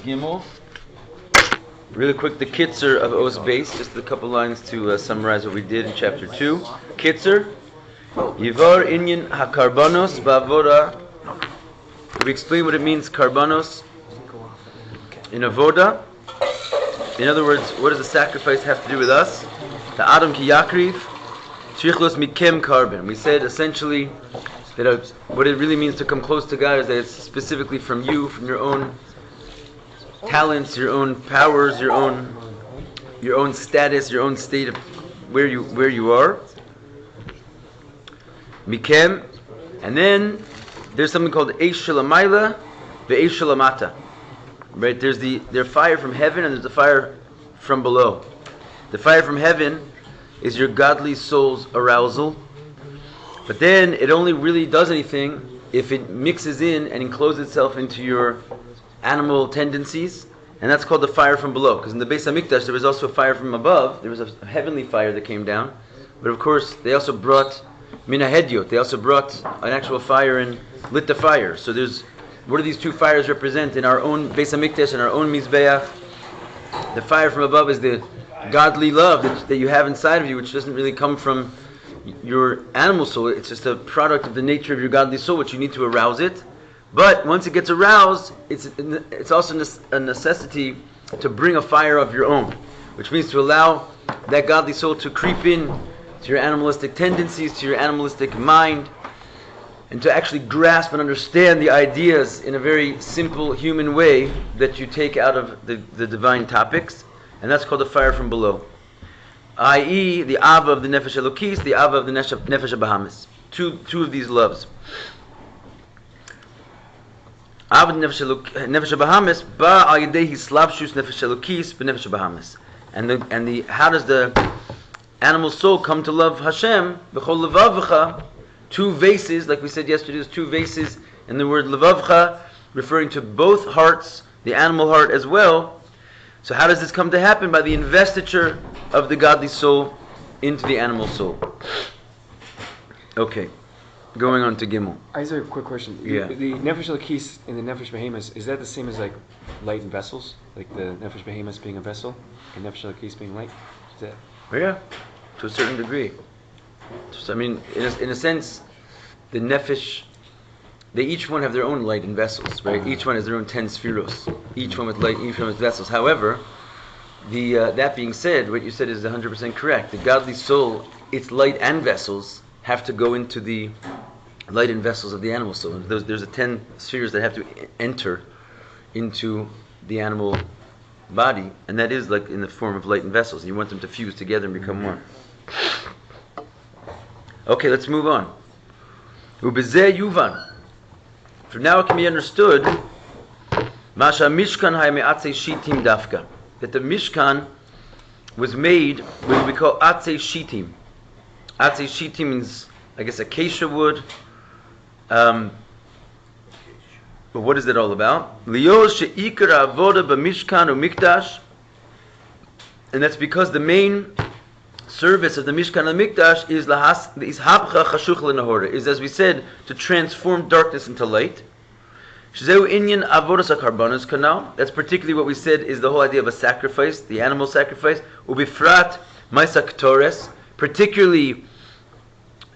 Gimel. Really quick, the Kitzer of Os Base, just a couple lines to summarize what we did in chapter 2. Kitzer, Yivar Inyan HaKarbanos Ba'avoda. We explain what it means, Karbanos, in Avoda. In other words, what does the sacrifice have to do with us? The Adam Ki Yakriv, Shrichlos Mikem Karban. We said essentially that what it really means to come close to God is that it's specifically from you, from your own talents, your own powers, your own status, your own state of where you are. Mikem, and then there's something called Eish Shalamayla, the Eish Shalamata. Right? There's fire from heaven and there's the fire from below. The fire from heaven is your godly soul's arousal, but then it only really does anything if it mixes in and encloses itself into your animal tendencies, and that's called the fire from below. Because in the Beis Hamikdash there was also a fire from above. There was a heavenly fire that came down, but of course they also brought minahediot. They also brought an actual fire and lit the fire. So what do these two fires represent in our own Beis Hamikdash and our own Mizbeach? The fire from above is the godly love that you have inside of you, which doesn't really come from your animal soul. It's just a product of the nature of your godly soul, which you need to arouse it. But once it gets aroused, it's also a necessity to bring a fire of your own, which means to allow that godly soul to creep in to your animalistic tendencies, to your animalistic mind, and to actually grasp and understand the ideas in a very simple human way that you take out of the divine topics, and that's called the fire from below, i.e. the Ava of the Nefesh Elokis, the Ava of the Nefesh Bahamis. Two of these loves. Ava Nefesh Bahamis ba al yedei hislapshus Nefesh Elokis b'Nefesh Bahamis. And how does the animal soul come to love Hashem? B'chol levavcha. Two vases, like we said yesterday, there's two vases in the word levavcha, referring to both hearts, the animal heart as well. So how does this come to happen? By the investiture of the godly soul into the animal soul. Okay, going on to Gimel. I just have a quick question. Yeah. The Nefesh Elokis and the Nefesh Behemoth, is that the same as like light and vessels? Like the Nefesh Behemoth being a vessel and Nefesh Elokis being light? Is that? Yeah, to a certain degree. So, I mean, in a sense, the Nefesh, they each one have their own light and vessels, right? Each one has their own 10 spheros. Each one with light, each one with vessels. However, that being said, what you said is 100% correct. The godly soul, its light and vessels have to go into the light and vessels of the animal soul. There's 10 spheres that have to enter into the animal body, and that is like in the form of light and vessels. You want them to fuse together and become one. Okay, let's move on. Ubezeh yuvan. From now it can be understood Masha Mishkan Haime'atzei Shitim Dafka, that the Mishkan was made with what we call Atzei Shitim. Atzei Shitim means, I guess, acacia wood. But what is that all about? Lios she'ikar avoda b'mishkan u'mikdash, and that's because the main service of the Mishkan and Mikdash is hapcha chashuch lenahora, is, as we said, to transform darkness into light. Shezeu inyan avodas hakarbanos kanal. That's particularly what we said is the whole idea of a sacrifice, the animal sacrifice. Ubifrat ma'isa ketores. Particularly,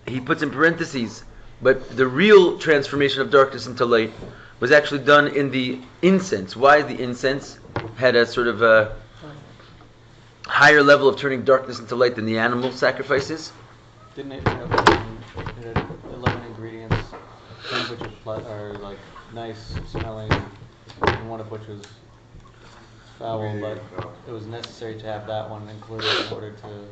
he puts in parentheses, but the real transformation of darkness into light was actually done in the incense. Why the incense had a sort of a higher level of turning darkness into light than the animal sacrifices? Didn't it have 11 ingredients, some of which are like nice smelling, and one of which was foul, but it was necessary to have that one included in order to...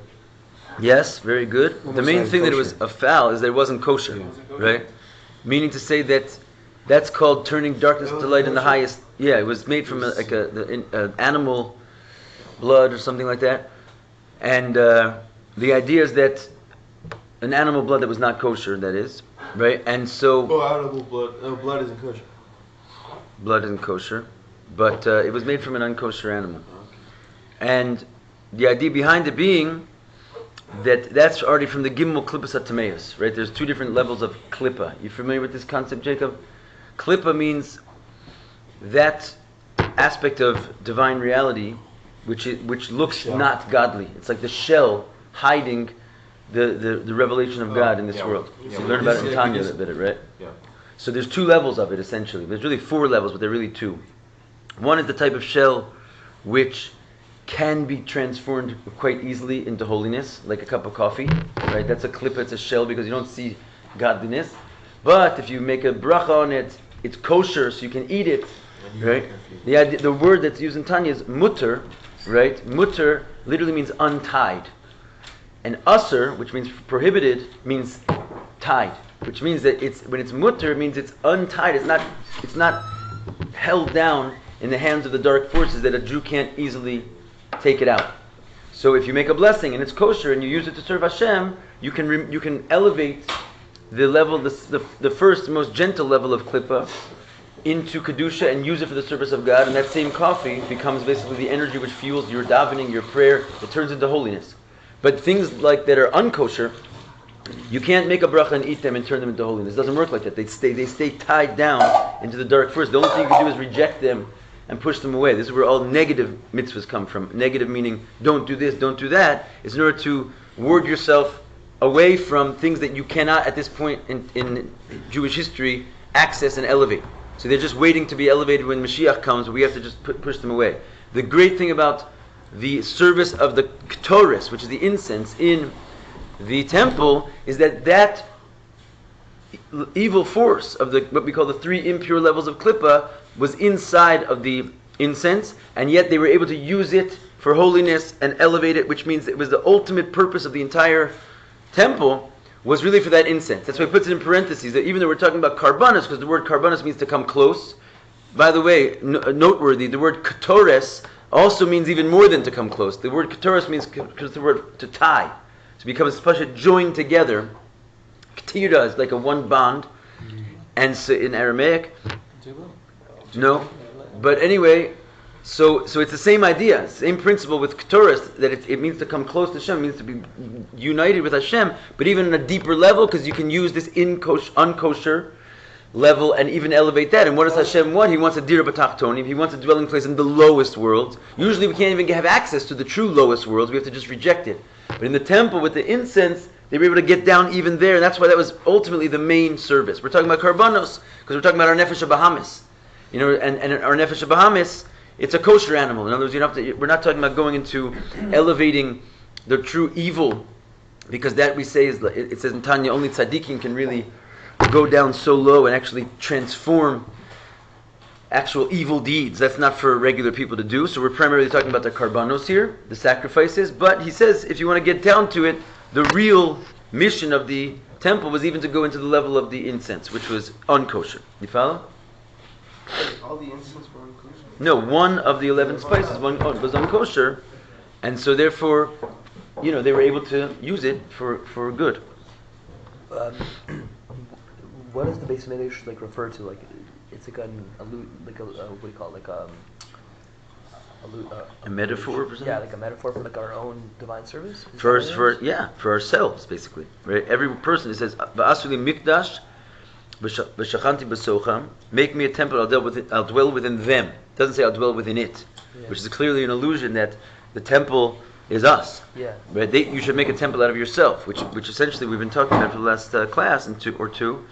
Yes, very good. The main thing that it was a foul is that it wasn't kosher, right? Meaning to say that that's called turning darkness into light in the highest... Yeah, it was made from an animal blood or something like that, and the idea is that an animal blood that was not kosher, that is, right? And so animal blood. Blood isn't kosher. Blood isn't kosher, but it was made from an unkosher animal. And the idea behind it being that that's already from the Gimel Klipas HaTameus, right? There's two different levels of klipa. You familiar with this concept, Jacob? Klipa means that aspect of divine reality, which looks not godly. It's like the shell hiding the revelation of God in this world. So you learn about it in Tanya a bit, right? Yeah. So there's two levels of it essentially. There's really four levels, but they're really two. One is the type of shell which can be transformed quite easily into holiness, like a cup of coffee, right? That's a klipa, it's a shell because you don't see godliness. But if you make a bracha on it, it's kosher, so you can eat it, right? The word that's used in Tanya is mutter, right? Mutter literally means untied. And asr, which means prohibited, means tied, which means that when it's mutter, it means it's untied. It's not held down in the hands of the dark forces that a Jew can't easily take it out. So if you make a blessing and it's kosher and you use it to serve Hashem, you can elevate the level, the first most gentle level of klipa into kedusha and use it for the service of God. And that same coffee becomes basically the energy which fuels your davening, your prayer. It turns into holiness. But things like that are unkosher, you can't make a bracha and eat them and turn them into holiness. It doesn't work like that. They stay tied down into the dark force. The only thing you can do is reject them and push them away. This is where all negative mitzvahs come from. Negative meaning don't do this, don't do that, is in order to ward yourself away from things that you cannot at this point in Jewish history access and elevate. So they're just waiting to be elevated when Mashiach comes. We have to just push them away. The great thing about the service of the Ktoris, which is the incense in the temple, is that evil force of what we call the three impure levels of klipa was inside of the incense, and yet they were able to use it for holiness and elevate it, which means it was the ultimate purpose of the entire temple was really for that incense. That's why he puts it in parentheses, that even though we're talking about karbanos, because the word karbanos means to come close. By the way, noteworthy, the word ketores also means even more than to come close. The word ketores means the word to tie. So it becomes such a joined together. Ketira is like a one bond, and so in Aramaic, no. But anyway, so it's the same idea, same principle with Ketores, that it means to come close to Hashem, it means to be united with Hashem, but even on a deeper level, because you can use this unkosher level and even elevate that. And what does Hashem want? He wants a dira b'tachtonim. He wants a dwelling place in the lowest world. Usually we can't even have access to the true lowest worlds. We have to just reject it. But in the temple with the incense, they were able to get down even there, and that's why that was ultimately the main service. We're talking about karbanos because we're talking about our nefesh habahamis. And our nefesh habahamis, it's a kosher animal. In other words, we're not talking about going into elevating the true evil, because that we say is, it says in Tanya, only tzaddikim can really go down so low and actually transform actual evil deeds. That's not for regular people to do. So we're primarily talking about the karbanos here, the sacrifices. But he says, if you want to get down to it, the real mission of the temple was even to go into the level of the incense, which was unkosher. You follow? All the incense were unkosher? No, one of the 11 spices was unkosher, and so therefore, they were able to use it for good. What does the base midrash refer to? Like, it's like what do you call it? A metaphor, for something? Yeah, like a metaphor for our own divine service. For ourselves, basically. Right? Every person, it says, "Va'asuli mikdash, v'shachanti b'socham." Make me a temple. I'll dwell within them. It doesn't say I'll dwell within it, which is clearly an illusion that the temple is us. Yeah. Right? You should make a temple out of yourself, which essentially we've been talking about for the last class or two.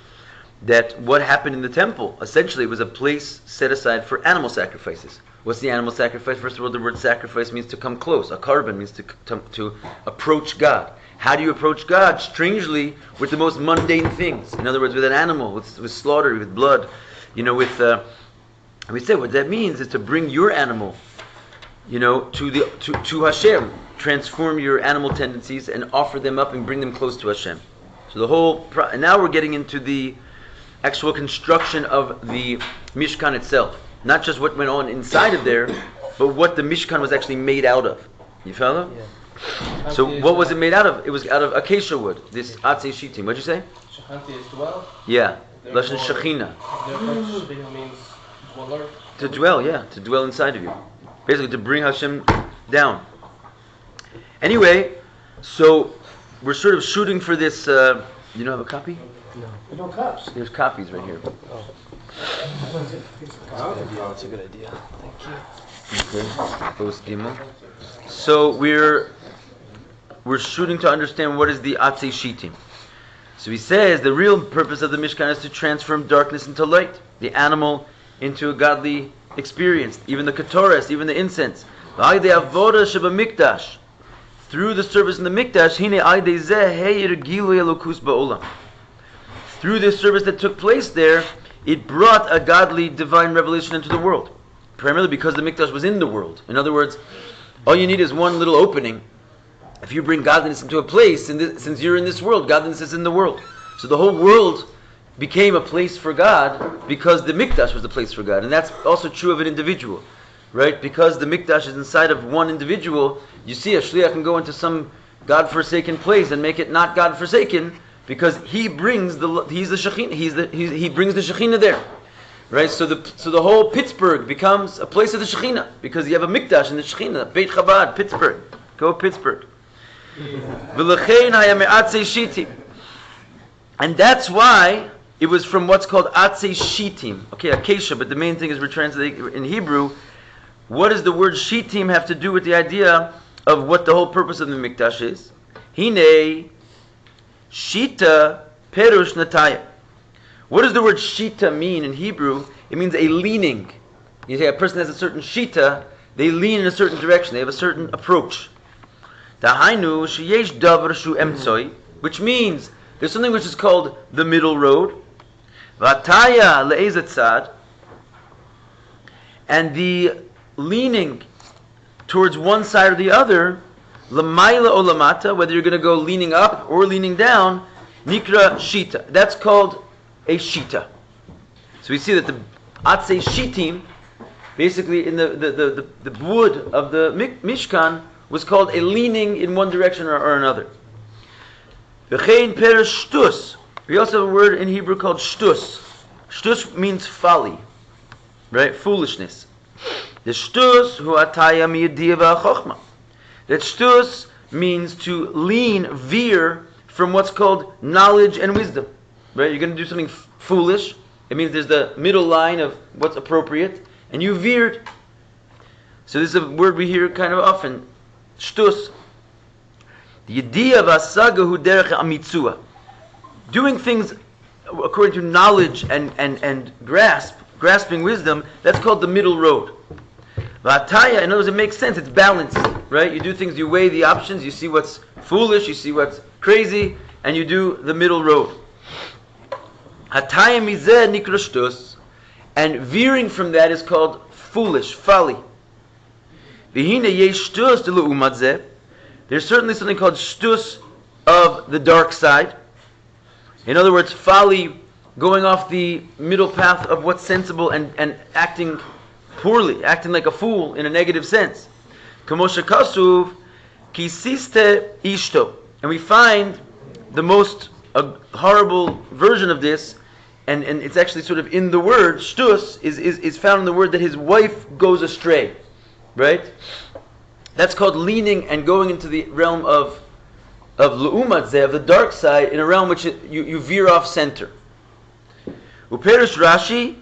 That what happened in the temple, essentially it was a place set aside for animal sacrifices. What's the animal sacrifice? First of all, the word sacrifice means to come close. A carbon means to approach God. How do you approach God? Strangely, with the most mundane things. In other words, with an animal, with slaughter, with blood. We say what that means is to bring your animal, to Hashem. Transform your animal tendencies and offer them up and bring them close to Hashem. So and now we're getting into the actual construction of the Mishkan itself. Not just what went on inside of there, but what the Mishkan was actually made out of. You follow? Yeah. So what was it made out of? It was out of acacia wood. This atzei shitim. What'd you say? Shachanti is dwell. Yeah. Lashon Shechina. Therefore, Shechina means dweller. To dwell, yeah. To dwell inside of you. Basically, to bring Hashem down. Anyway, so we're sort of shooting for this. You don't have a copy? No. There's no cups. There's copies right here. Oh. That's a good idea. Thank you. Okay. Post Gimel. So we're shooting to understand what is the Atzei Shitim. So he says the real purpose of the Mishkan is to transform darkness into light, the animal into a godly experience, even the Ketores, even the incense. Through the service in the Mikdash, through this service that took place there, it brought a godly divine revelation into the world. Primarily because the Mikdash was in the world. In other words, all you need is one little opening. If you bring godliness into a place, since you're in this world, godliness is in the world. So the whole world became a place for God because the Mikdash was the place for God. And that's also true of an individual, right? Because the Mikdash is inside of one individual, you see a Shliach can go into some God-forsaken place and make it not God-forsaken because he's the Shekhinah, he brings the Shekhinah there. Right? So the whole Pittsburgh becomes a place of the Shekhinah because you have a Mikdash in the Shekhinah. Beit Chabad, Pittsburgh. Go Pittsburgh. And that's why it was from what's called Atzei Shitim. Okay, Acacia, but the main thing is we're translating in Hebrew. What does the word Shitim have to do with the idea of what the whole purpose of the Mikdash is? Hine Shita Perush Nataya. What does the word Shita mean in Hebrew? It means a leaning. You say a person has a certain Shita, they lean in a certain direction, they have a certain approach. Dahainu sheyesh davar shu emtsoi, which means there's something which is called the middle road. Vataya le'ezat tzad, and the leaning towards one side or the other, l'mayla o lamata, whether you're going to go leaning up or leaning down, nikra shita. That's called a shita. So we see that the atzei shitim, basically in the wood of the Mishkan, was called a leaning in one direction or another. V'chein perish shtus. We also have a word in Hebrew called shtus. Shtus means folly, right? Foolishness. The shtus hu ataya miyadiya v'achochma. That shtus means to lean, veer from what's called knowledge and wisdom. Right? You're going to do something foolish. It means there's the middle line of what's appropriate, and you veered. So this is a word we hear kind of often. Shtus. The idea of asaga hu derech amitzua. Doing things according to knowledge and grasping wisdom, that's called the middle road. Vataya, in other words, it makes sense, it's balanced, right? You do things, you weigh the options, you see what's foolish, you see what's crazy, and you do the middle road. Hataya mizeh nikra shtus, and veering from that is called foolish, folly. V'hine yesh shtus de le'umat zeh. There's certainly something called shtus of the dark side. In other words, folly, going off the middle path of what's sensible and acting poorly, acting like a fool in a negative sense. Kamosha kasuv kisiste ishto. And we find the most horrible version of this, and it's actually sort of in the word, shtus, is found in the word that his wife goes astray. Right? That's called leaning and going into the realm of l'umat zeh, of the dark side, in a realm which you veer off center. Uperish Rashi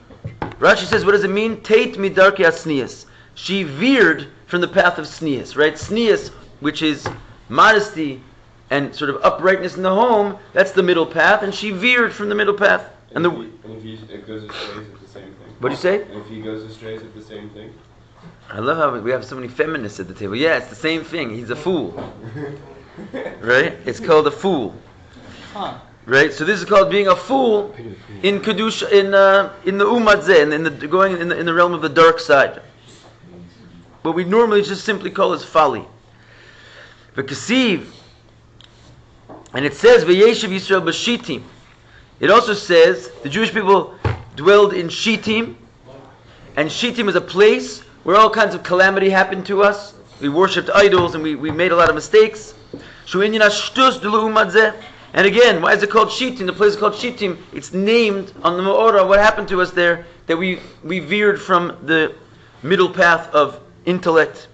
says, what does it mean? Tate midarki asnias. She veered from the path of snias, right? Snias, which is modesty and sort of uprightness in the home, that's the middle path, and she veered from the middle path. And if he goes astray, is it the same thing? What do you say? And if he goes astray, is it the same thing? I love how we have so many feminists at the table. Yeah, it's the same thing. He's a fool. Right? It's called a fool. Huh. Right? So this is called being a fool in kedusha, in the umat zeh, going in the realm of the dark side. What we normally just simply call as folly. But kasiv, and it says v'yeshiv Yisrael b'shitim. It also says the Jewish people dwelled in Shittim, and Shittim is a place where all kinds of calamity happened to us. We worshipped idols and we made a lot of mistakes. And again, why is it called Shittim? The place is called Shittim. It's named on the Ma'orah, what happened to us there, that we veered from the middle path of intellect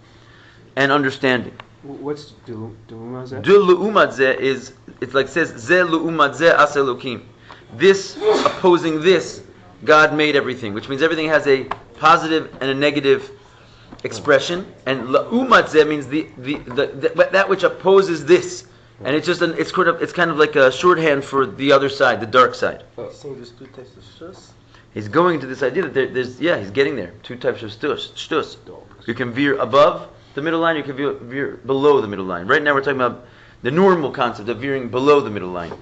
and understanding. What's Du'umat Zeh? Du'umat Zeh is, it's like it says, Zeh lu'umat zeh as Elokim. This opposing this God made everything, which means everything has a positive and a negative expression. And la'umat zeh means that which opposes this. And it's just it's kind of like a shorthand for the other side, the dark side. He's saying there's two types of shtus. He's going to this idea that he's getting there. Two types of shtus. You can veer above the middle line, you can veer below the middle line. Right now we're talking about the normal concept of veering below the middle line.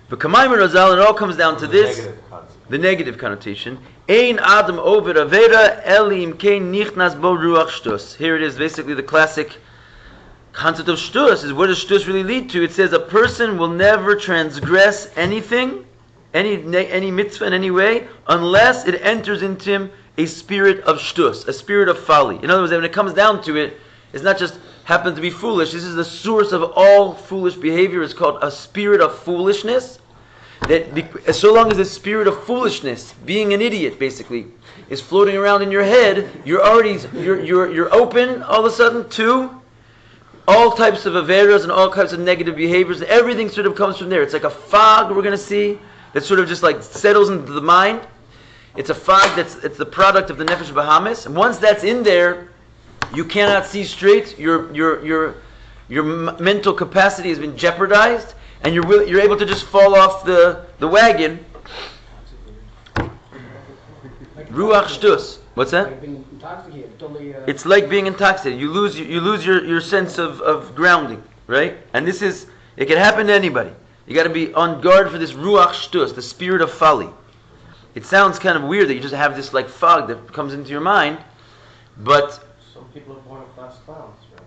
But Kamayim Razal, it all comes down to this, the negative connotation. Ein Adam over Avera Elim Kein Nichnas Bo Ruach Shtus. Here it is, basically the classic concept of shtus is what does shtus really lead to? It says a person will never transgress anything, any mitzvah in any way, unless it enters into him a spirit of shtus, a spirit of folly. In other words, when it comes down to it, it's not just happen to be foolish. This is the source of all foolish behavior. It's called a spirit of foolishness. That so long as the spirit of foolishness, being an idiot, basically, is floating around in your head, you're open all of a sudden to all types of averas and all types of negative behaviors. Everything sort of comes from there. It's like a fog we're going to see that sort of just like settles into the mind. It's a fog it's the product of the nefesh bahamis. And once that's in there, you cannot see straight. Your mental capacity has been jeopardized, and you're able to just fall off the wagon. Ruach shtus. What's that? It's like being intoxicated. You lose your sense of grounding, right? And it can happen to anybody. You got to be on guard for this ruach shtus, the spirit of folly. It sounds kind of weird that you just have this like fog that comes into your mind, but Some people are born in class clowns, Rabbi.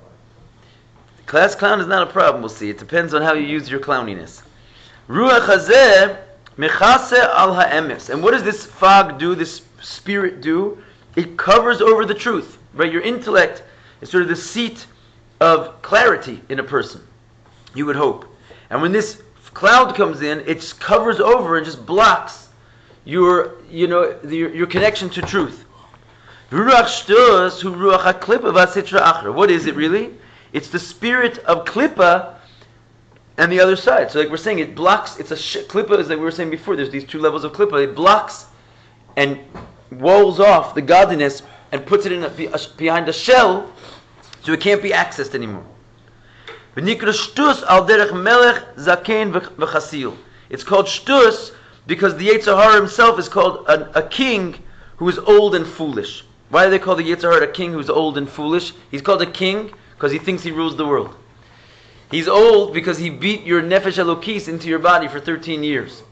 class clown is not a problem. We'll see. It depends on how you use your clowniness. Ruach hazeh mechase al ha'emes. And what does this fog do? This spirit do? It covers over the truth, right? Your intellect is sort of the seat of clarity in a person, you would hope. And when this cloud comes in, it covers over and just blocks your connection to truth. What is it really? It's the spirit of klipa and the other side. So like we're saying, it blocks, klipa is like we were saying before, there's these two levels of klipa. It blocks and walls off the godliness and puts it behind a shell so it can't be accessed anymore. It's called shtus because the Yetzer Hara himself is called a king who is old and foolish. Why do they call the Yetzer Hara a king who's old and foolish? He's called a king because he thinks he rules the world. He's old because he beat your nefesh elokis into your body for 13 years.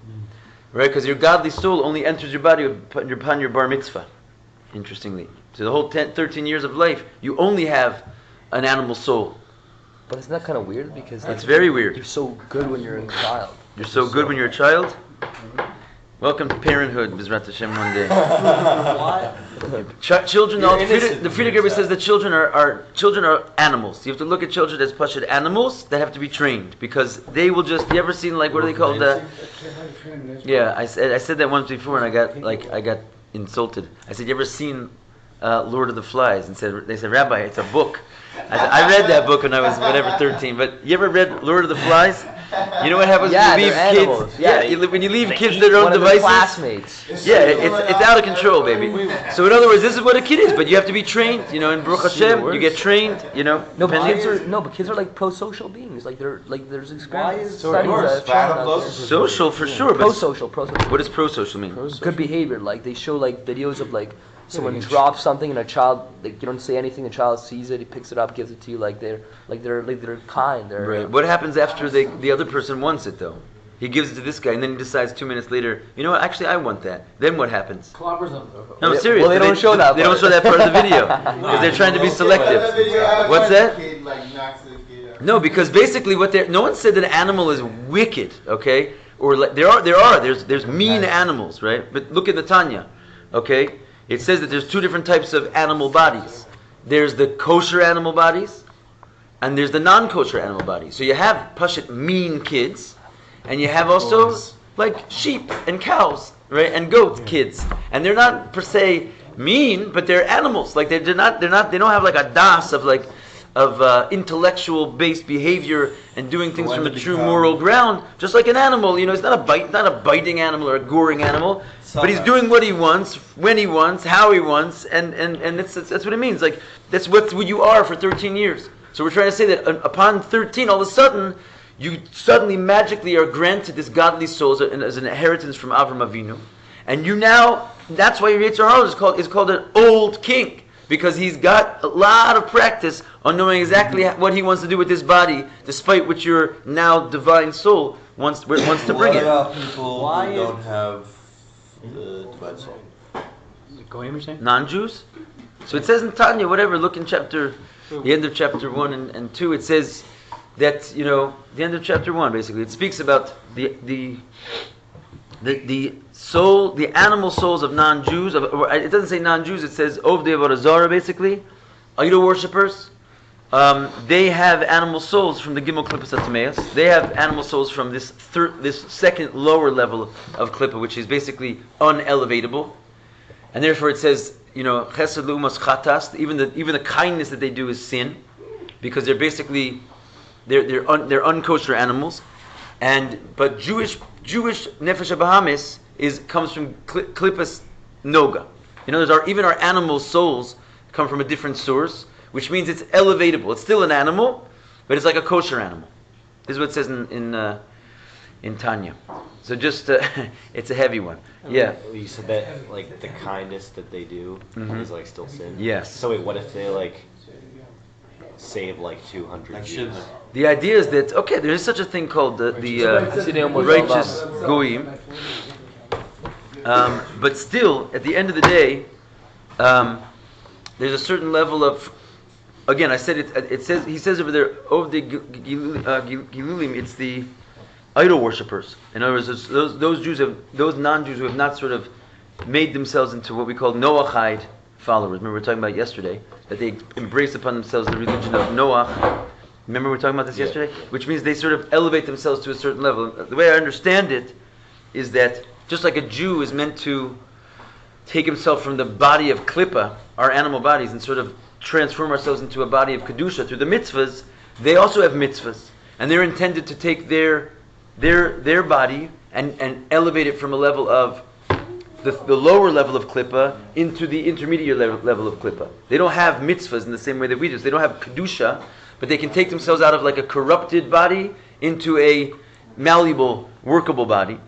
Right? Because your godly soul only enters your body upon your bar mitzvah. Interestingly. So the whole 13 years of life, you only have an animal soul. But isn't that kind of weird? Because It's very weird. You're so good when you're a child. You're so good when you're a child? Welcome to parenthood, Bizrat Hashem, one day. Children, the Friedrich Rebbe says that children are animals. You have to look at children as pashut animals that have to be trained because they will just. You ever seen like what are they called? Yeah, I said that once before and I got insulted. I said, you ever seen Lord of the Flies? And they said, Rabbi, it's a book. I read that book when I was 13. But you ever read Lord of the Flies? You know what happens when you leave kids? When you leave kids to their own devices. Classmates. Yeah, it's out of control, baby. So in other words, this is what a kid is. But you have to be trained. In Baruch Hashem, you get trained. No, but kids are like pro-social beings. Like there's experiments. Social for sure. But Pro-social. What does pro-social mean? Good behavior. Like they show like videos of like someone drops something and a child, like you don't say anything, the child sees it, he picks it up, gives it to you, like they're kind. Right. What happens after the other person wants it though? He gives it to this guy, and then he decides 2 minutes later, you know what? Actually, I want that. Then what happens? Clobbers them. No, I'm serious. Well, they don't show that. They don't show that part of the video because they're trying to be selective. What's that? No, because basically no one said that an animal is wicked. Okay, or there's mean animals, right? But look at the Tanya. Okay. It says that there's two different types of animal bodies. There's the kosher animal bodies, and there's the non-kosher animal bodies. So you have pashut mean kids, and you have also like sheep and cows, right, and goat kids, and they're not per se mean, but they're animals. Like they don't have like a das of intellectual based behavior and doing things from a true moral ground, just like an animal. It's not a biting animal or a goring animal. but he's doing what he wants, when he wants, how he wants, and that's what it means. Like that's what you are for 13 years. So we're trying to say that upon 13, all of a sudden, you suddenly magically are granted this godly soul as an inheritance from Avram Avinu, and you now. That's why your Yetzer Hara is called an old king, because he's got a lot of practice on knowing exactly what he wants to do with this body, despite what your now divine soul wants to bring What it. about people Why who is- don't have the divine soul? Goyim, you're saying? Non-Jews? So it says in Tanya, whatever, look in the end of chapter 1 and 2, it says that, the end of chapter 1, basically, it speaks about the soul, the animal souls of non-Jews. It doesn't say non-Jews, it says Ovdei Avodah Zarah, basically, idol worshippers. They have animal souls from the Gimel Klippas Atmeus. They have animal souls from this second lower level of Klippa, which is basically unelevatable. And therefore it says, Chesed L'umas Chatas, even the kindness that they do is sin, because they're basically they're unkosher animals. But Jewish Nefesh Bahamis comes from Klippas Noga. Even our animal souls come from a different source, which means it's elevatable. It's still an animal, but it's like a kosher animal. This is what it says in Tanya. So just it's a heavy one. Yeah. You said that like the kindness that they do is like still sin. Yes. So wait, what if they like save like 200 Jews? The idea is that there is such a thing called the righteous goyim, but still, at the end of the day, there's a certain level of. Again, I said it. It says he says over there, of the gilulim, it's the idol worshippers. In other words, it's those non-Jews who have not sort of made themselves into what we call Noahide followers. Remember we were talking about yesterday that they embrace upon themselves the religion of Noah. Remember we were talking about this yesterday? Which means they sort of elevate themselves to a certain level. The way I understand it is that just like a Jew is meant to take himself from the body of Klippa, our animal bodies, and sort of transform ourselves into a body of Kedusha through the mitzvahs, they also have mitzvahs. And they're intended to take their body and elevate it from a level of the lower level of Klippa into the intermediate level of Klippa. They don't have mitzvahs in the same way that we do. So they don't have Kedusha, but they can take themselves out of like a corrupted body into a malleable, workable body.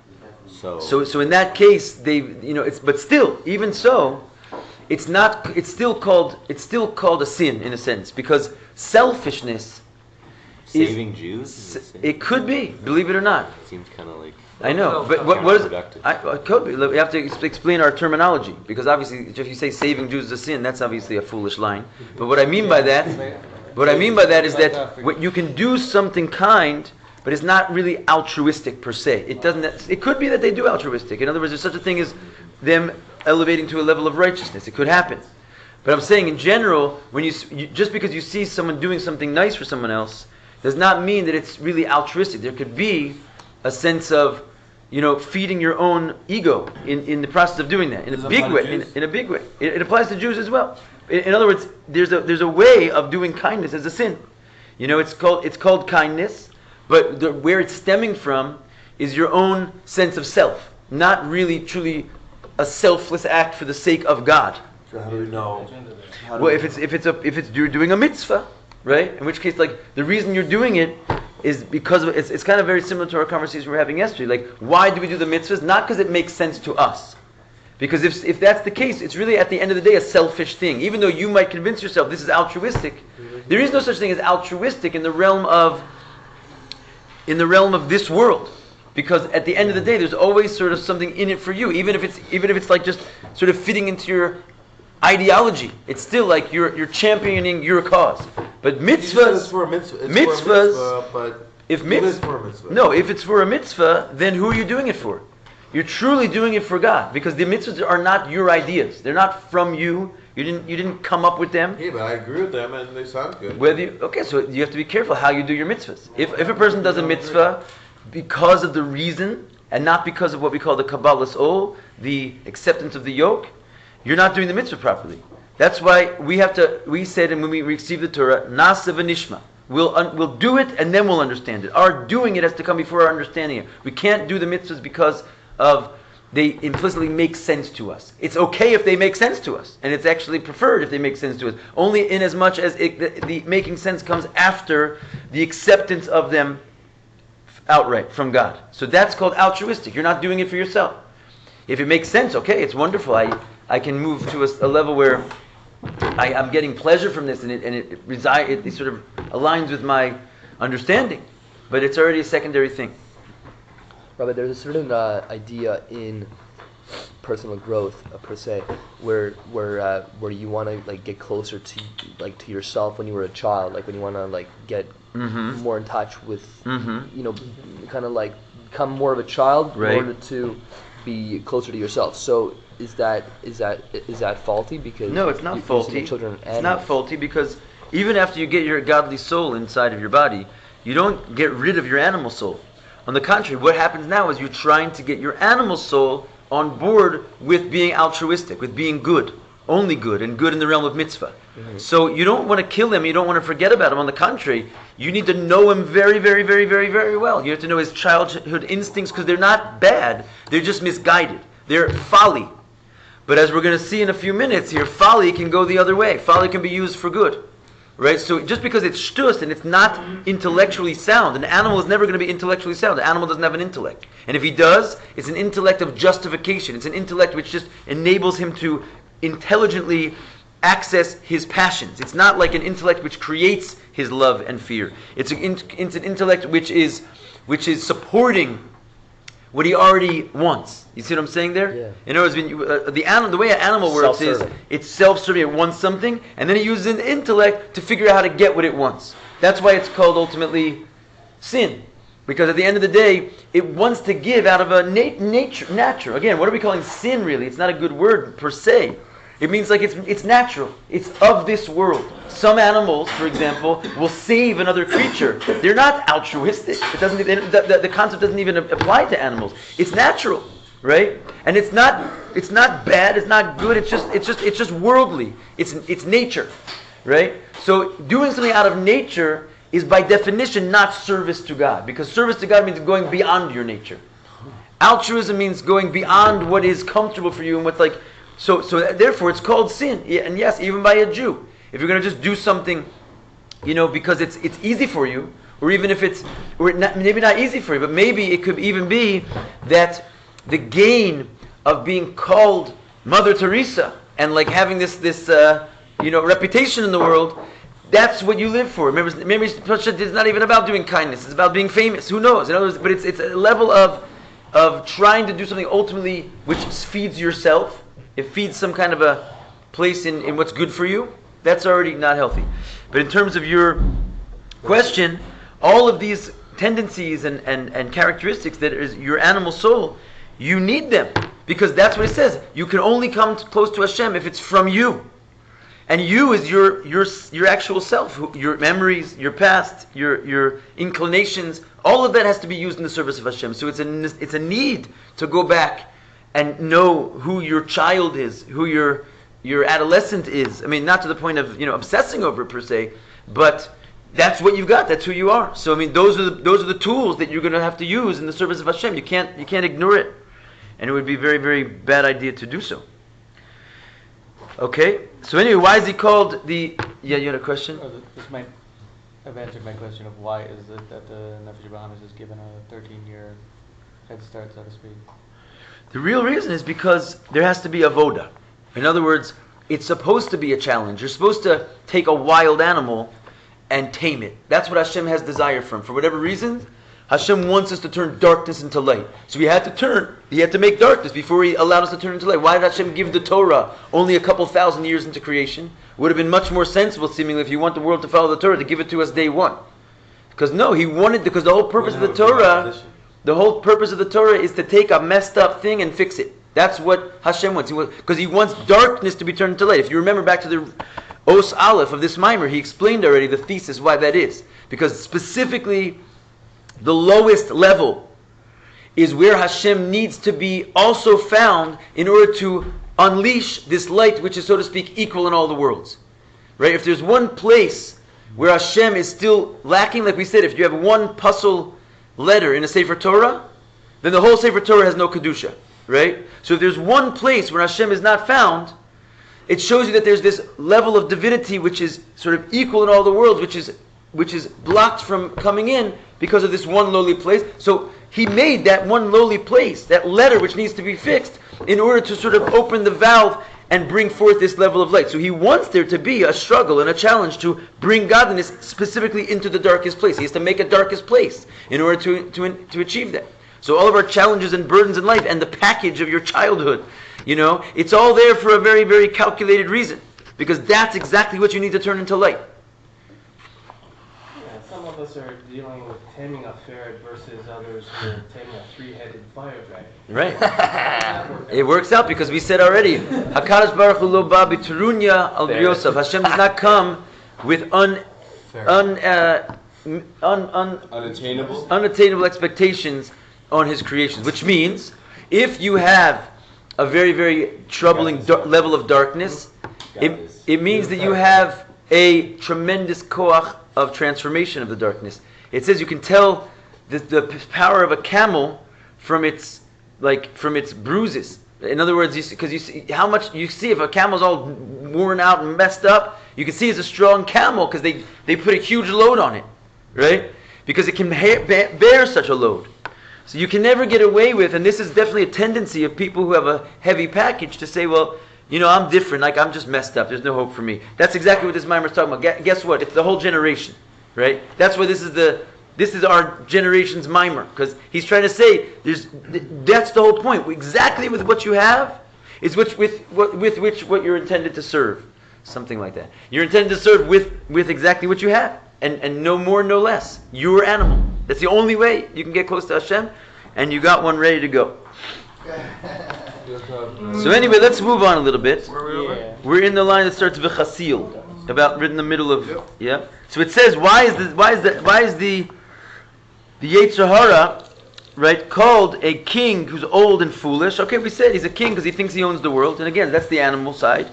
So in that case, but still, even so, it's still called a sin in a sense, because selfishness Saving Jews? Is it sin? It could be, believe it or not. It seems kind of like. I know, but what is it? counterproductive. It could be. We have to explain our terminology, because obviously, if you say saving Jews is a sin, that's obviously a foolish line. But what I mean by that is that what you can do something kind, but it's not really altruistic per se. It could be that they do altruistic. In other words, there's such a thing as them elevating to a level of righteousness. It could happen. But I'm saying in general, when you just because you see someone doing something nice for someone else, does not mean that it's really altruistic. There could be a sense of, feeding your own ego in the process of doing that in a big way. In a big way, it applies to Jews as well. In other words, there's a way of doing kindness as a sin. It's called kindness, but where it's stemming from is your own sense of self, not really truly a selfless act for the sake of God. So how do we know? Well, if you're doing a mitzvah, right? In which case, like, the reason you're doing it is because of, it's kind of very similar to our conversation we were having yesterday. Like, why do we do the mitzvahs? Not because it makes sense to us. Because if that's the case, it's really at the end of the day a selfish thing. Even though you might convince yourself this is altruistic, there is no such thing as altruistic in the realm of this world. Because at the end of the day, there's always sort of something in it for you, even if it's like just sort of fitting into your ideology. It's still like you're championing your cause. But mitzvahs, It's for a mitzvah. It's mitzvahs, for a mitzvah, but if it is for a mitzvah. no, if it's for a mitzvah, then who are you doing it for? You're truly doing it for God, because the mitzvahs are not your ideas. They're not from you. You didn't come up with them. Yeah, but I agree with them, and they sound good. So you have to be careful how you do your mitzvahs. If a person does a mitzvah because of the reason and not because of what we call the Kabbalah's ol, the acceptance of the yoke, you're not doing the mitzvah properly. That's why we said, and when we receive the Torah, nasa v'nishma. We'll do it and then we'll understand it. Our doing it has to come before our understanding it. We can't do the mitzvahs because of they implicitly make sense to us. It's okay if they make sense to us, and it's actually preferred if they make sense to us. Only in as much as the making sense comes after the acceptance of them outright from God. So that's called altruistic. You're not doing it for yourself. If it makes sense, okay, it's wonderful. I can move to a level where I'm getting pleasure from this, and it sort of aligns with my understanding. But it's already a secondary thing. Rabbi, there's a certain idea in personal growth per se, where you want to like get closer to yourself when you were a child, like when you want to like get more in touch with, kind of like become more of a child in order to be closer to yourself. So is that faulty? Because no, it's not faulty. Children it's not faulty because even after you get your godly soul inside of your body, you don't get rid of your animal soul. On the contrary, what happens now is you're trying to get your animal soul on board with being altruistic, with being good, only good, and good in the realm of mitzvah. So you don't want to kill him, you don't want to forget about him. On the contrary, you need to know him very, very, very, very, very well. You have to know his childhood instincts because they're not bad, they're just misguided. They're folly. But as we're going to see in a few minutes here, folly can go the other way. Folly can be used for good. Right? So just because it's shtus and it's not intellectually sound, an animal is never going to be intellectually sound. An animal doesn't have an intellect. And if he does, it's an intellect of justification. It's an intellect which just enables him to intelligently access his passions. It's not like an intellect which creates his love and fear. It's an intellect which is supporting what he already wants. You see what I'm saying there? Yeah. In other words, when the way an animal works is it's self-serving. It wants something, and then it uses an intellect to figure out how to get what it wants. That's why it's called ultimately sin, because at the end of the day, it wants to give out of a natural. Again, what are we calling sin? Really, it's not a good word per se. It means like it's natural. It's of this world. Some animals, for example, will save another creature. They're not altruistic. It doesn't. The concept doesn't even apply to animals. It's natural, right? And it's not bad. It's not good. It's just worldly. It's nature, right? So doing something out of nature is by definition not service to God, because service to God means going beyond your nature. Altruism means going beyond what is comfortable for you and what's like. So therefore it's called sin. And yes, even by a Jew. If you're going to just do something, because it's easy for you, or even if maybe not easy for you, but maybe it could even be that the gain of being called Mother Teresa and like having this reputation in the world, that's what you live for. Remember, it's not even about doing kindness. It's about being famous. Who knows? But it's a level of trying to do something ultimately which feeds yourself. It feeds some kind of a place in what's good for you. That's already not healthy. But in terms of your question, all of these tendencies and characteristics that is your animal soul, you need them. Because that's what it says. You can only come close to Hashem if it's from you. And you is your actual self, your memories, your past, your inclinations. All of that has to be used in the service of Hashem. So it's a need to go back and know who your child is, who your adolescent is. I mean, not to the point of obsessing over it per se, but that's what you've got. That's who you are. So I mean, those are the tools that you're going to have to use in the service of Hashem. You can't ignore it, and it would be a very, very bad idea to do so. Okay. So anyway, why is he called the? Yeah, you had a question. This might have answered my question of why is it that the Nefesh Bahamas is given a 13-year head start, so to speak. The real reason is because there has to be avoda. In other words, it's supposed to be a challenge. You're supposed to take a wild animal and tame it. That's what Hashem has desire from. For whatever reason, Hashem wants us to turn darkness into light. So He had to make darkness before He allowed us to turn into light. Why did Hashem give the Torah only a couple thousand years into creation? It would have been much more sensible, seemingly, if you want the world to follow the Torah, to give it to us day one. Because no, because the whole purpose of the Torah... The whole purpose of the Torah is to take a messed up thing and fix it. That's what Hashem wants. Because He wants darkness to be turned into light. If you remember back to the Os Aleph of this mimer, he explained already the thesis why that is. Because specifically, the lowest level is where Hashem needs to be also found in order to unleash this light which is, so to speak, equal in all the worlds. Right? If there's one place where Hashem is still lacking, like we said, if you have one puzzle letter in a Sefer Torah, then the whole Sefer Torah has no Kedusha. right? So if there's one place where Hashem is not found, it shows you that there's this level of divinity which is sort of equal in all the worlds, which is blocked from coming in because of this one lowly place. So he made that one lowly place, that letter which needs to be fixed, in order to sort of open the valve and bring forth this level of light. So he wants there to be a struggle and a challenge to bring godliness specifically into the darkest place. He has to make a darkest place in order to achieve that. So all of our challenges and burdens in life and the package of your childhood, it's all there for a very, very calculated reason. Because that's exactly what you need to turn into light. Yeah, some of us are dealing with taming a ferret versus others who are taming a three-headed fire dragon. Right. It works out because we said already, HaKadosh Baruch Hu lo ba b'terunya al b'yosef. Hashem does not come with unattainable expectations on His creations. Which means, if you have a very, very troubling level of darkness, it means that you have a tremendous koach of transformation of the darkness. It says you can tell the power of a camel from its bruises. In other words, because you see how much you see if a camel's all worn out and messed up, you can see it's a strong camel because they put a huge load on it, right? Because it can bear such a load. So you can never get away with, and this is definitely a tendency of people who have a heavy package to say, well, I'm different, like I'm just messed up, there's no hope for me. That's exactly what this mimer is talking about. Guess what? It's the whole generation, right? That's why this is our generation's mimer, because he's trying to say, that's the whole point. Exactly with what you have is with which what you're intended to serve. Something like that. You're intended to serve with exactly what you have. And no more, no less. Your animal. That's the only way you can get close to Hashem, and you got one ready to go. So anyway, let's move on a little bit. We're in the line that starts v'chasil, about right in the middle of So it says, why is the Yetzer Hara, right, called a king who's old and foolish? Okay, we said he's a king because he thinks he owns the world, and again, that's the animal side.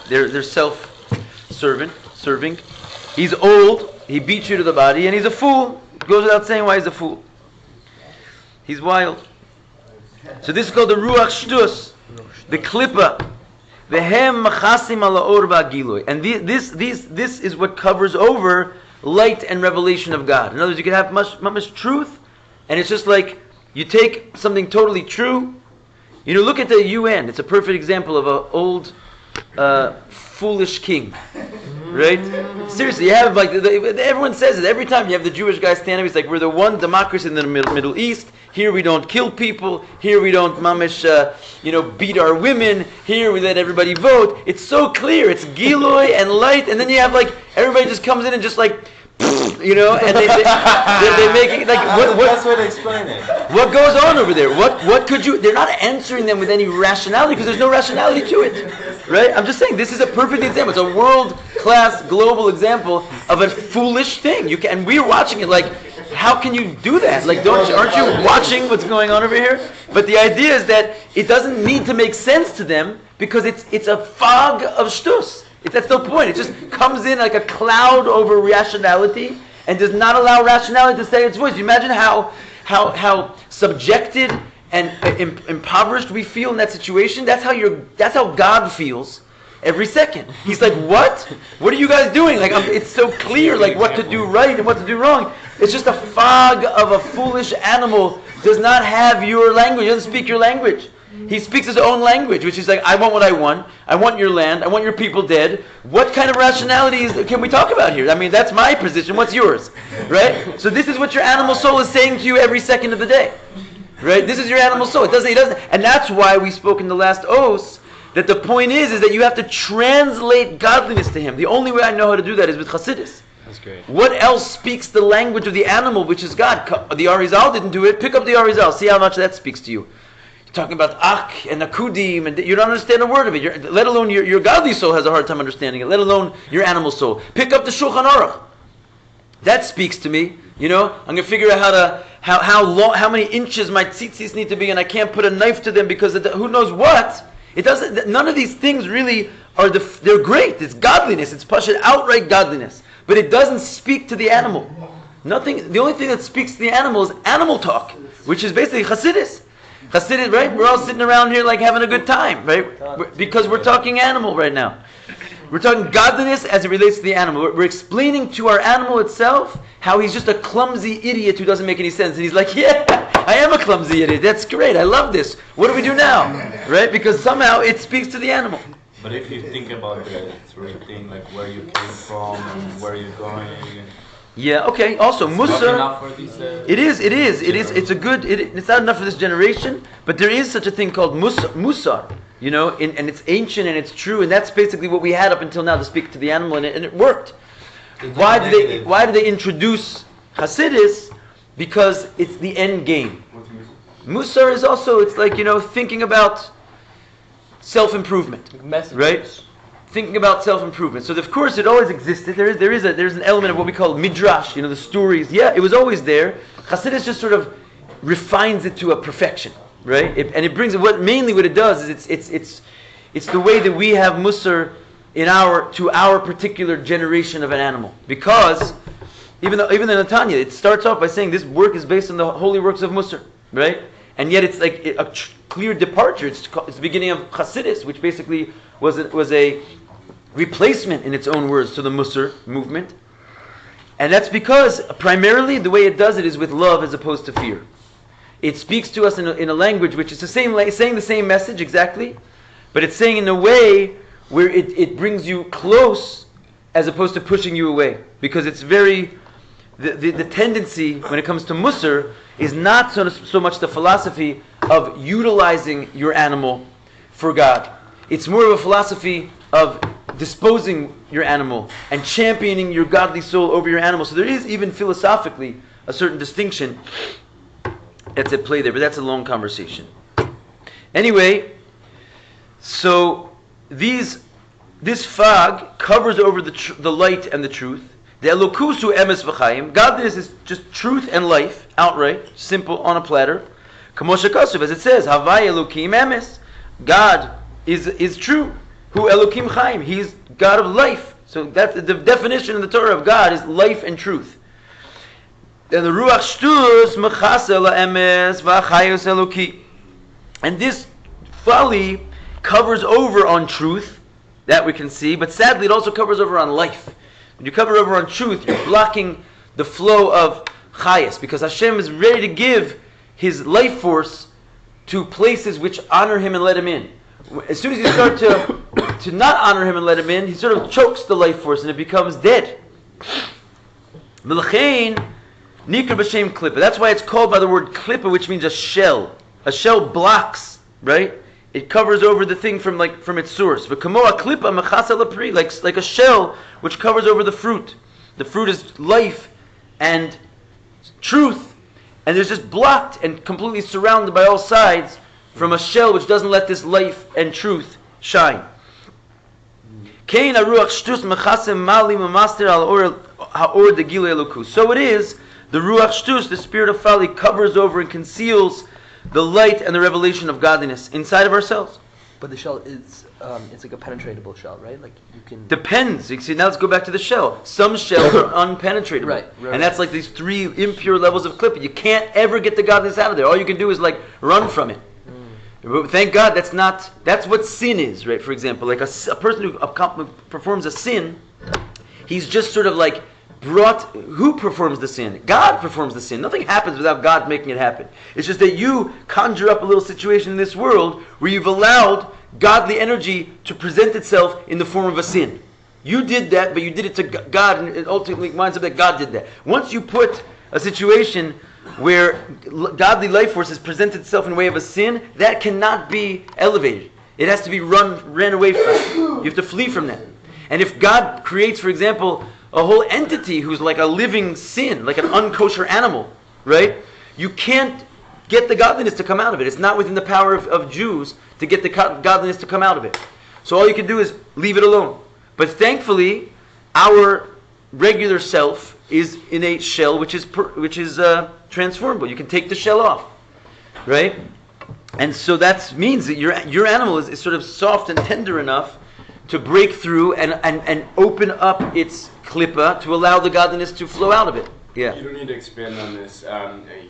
They're self-serving. He's old. He beats you to the body, and he's a fool. It goes without saying why he's a fool. He's wild. So this is called the Ruach Shtus, the klipa, the hem machasim ala or va'gilui. And this is what covers over light and revelation of God. In other words, you can have much truth, and it's just like you take something totally true. Look at the UN. It's a perfect example of an old, foolish king. Right? Seriously, you have everyone says it every time. You have the Jewish guy stand up. He's like, we're the one democracy in the Middle East. Here we don't kill people. Here we don't mamish, beat our women. Here we let everybody vote. It's so clear. It's Giloy and light, and then you have everybody just comes in and just and they make it what That's way to explain it. What goes on over there? What could you? They're not answering them with any rationality because there's no rationality to it, right? I'm just saying this is a perfect example. It's a world-class global example of a foolish thing. And we're watching it like, how can you do that? Aren't you watching what's going on over here? But the idea is that it doesn't need to make sense to them because it's a fog of shtus. That's the point. It just comes in like a cloud over rationality and does not allow rationality to say its voice. You imagine how subjected and impoverished we feel in that situation. That's how God feels every second. He's like, what? What are you guys doing? It's so clear, what to do right and what to do wrong. It's just a fog of a foolish animal. Does not have your language. Doesn't speak your language. He speaks his own language, which is I want what I want. I want your land. I want your people dead. What kind of rationality can we talk about here? I mean, that's my position. What's yours? Right? So this is what your animal soul is saying to you every second of the day. Right? This is your animal soul. It doesn't. And that's why we spoke in the last os that the point is that you have to translate godliness to him. The only way I know how to do that is with Chassidus. That's great. What else speaks the language of the animal, which is God? The Arizal didn't do it. Pick up the Arizal. See how much that speaks to you. Talking about ak and akudim, and you don't understand a word of it. Let alone your godly soul has a hard time understanding it. Let alone your animal soul. Pick up the Shulchan Aruch. That speaks to me. I'm going to figure out how many inches my tzitzis need to be, and I can't put a knife to them because who knows what. It doesn't. None of these things really are they're great. It's godliness. It's pashut outright godliness, but it doesn't speak to the animal. Nothing. The only thing that speaks to the animal is animal talk, which is basically Chassidus. Hasidus, right? We're all sitting around here like having a good time, right? Because we're talking animal right now. We're talking godliness as it relates to the animal. We're explaining to our animal itself how he's just a clumsy idiot who doesn't make any sense. And he's like, yeah, I am a clumsy idiot. That's great. I love this. What do we do now? Right? Because somehow it speaks to the animal. But if you think about the three things, like where you came from and where you're going, Yeah, okay. Also, it's not Musar. enough for these. It is. It's a good. It's not enough for this generation, but there is such a thing called musar. You know, and it's ancient and it's true, and that's basically what we had up until now to speak to the animal, and it worked. Why do they introduce Hasidus? Because it's the end game. Musar is also, it's like, you know, thinking about self-improvement, right? Thinking about self-improvement. So of course it always existed. There's an element of what we call midrash, you know, the stories. Yeah, it was always there. Hasidus just sort of refines it to a perfection, right? And it brings what it does is it's the way that we have musar to our particular generation of an animal. Because even in Netanya, it starts off by saying this work is based on the holy works of musar, right? And yet it's like a clear departure. It's the beginning of Hasidus, which basically was a replacement, in its own words, to the Musar movement. And that's because primarily the way it does it is with love as opposed to fear. It speaks to us in a language which is saying the same message exactly, but it's saying in a way where it brings you close as opposed to pushing you away. Because it's very, the tendency when it comes to Musar is not so much the philosophy of utilizing your animal for God. It's more of a philosophy of disposing your animal and championing your godly soul over your animal. So there is even philosophically a certain distinction that's at play there, but that's a long conversation. Anyway, so this fog covers over the light and the truth. The elokusu emes v'chaim. Godliness is just truth and life, outright, simple, on a platter. Kamosha kasuv, as it says, Havai elokim emes. God is true. Hu elokim chaim. He's God of life. So that's the definition in the Torah of God is life and truth. And the ruach shtus mechasa la'emes v'achayos eloki. And this folly covers over on truth, that we can see, but sadly it also covers over on life. When you cover over on truth, you're blocking the flow of chayas, because Hashem is ready to give His life force to places which honor Him and let Him in. As soon as you start to not honor Him and let Him in, He sort of chokes the life force and it becomes dead. Milchein nikra b'shem klipa. That's why it's called by the word klipa, which means a shell. A shell blocks, right? It covers over the thing from its source. V'kamo klipa mechasa lapri, like a shell which covers over the fruit. The fruit is life and truth, and it's just blocked and completely surrounded by all sides from a shell which doesn't let this life and truth shine. Kain aruach shtus mechasem mali mamaster al haor de gilei elokus. So it is, the ruach shtus, the spirit of folly, covers over and conceals the light and the revelation of godliness inside of ourselves. But the shell is, it's like a penetratable shell, right? Like you can... Depends. You see, now let's go back to the shell. Some shells are unpenetratable. Right. And that's like these three impure levels of klipa. You can't ever get the godliness out of there. All you can do is like run from it. But thank God that's what sin is, right? For example, like a person who performs a sin, he's just sort of like who performs the sin? God performs the sin. Nothing happens without God making it happen. It's just that you conjure up a little situation in this world where you've allowed godly energy to present itself in the form of a sin. You did that, but you did it to God, and it ultimately winds up that God did that. Once you put a situation where godly life forces present itself in the way of a sin, that cannot be elevated. It has to be ran away from. You have to flee from that. And if God creates, for example, a whole entity who's like a living sin, like an unkosher animal, right? You can't get the godliness to come out of it. It's not within the power of Jews to get the godliness to come out of it. So all you can do is leave it alone. But thankfully, our regular self is in a shell which is transformable. You can take the shell off, right? And so that means that your animal is sort of soft and tender enough to break through and open up its klipa to allow the godliness to flow out of it. Yeah. You don't need to expand on this.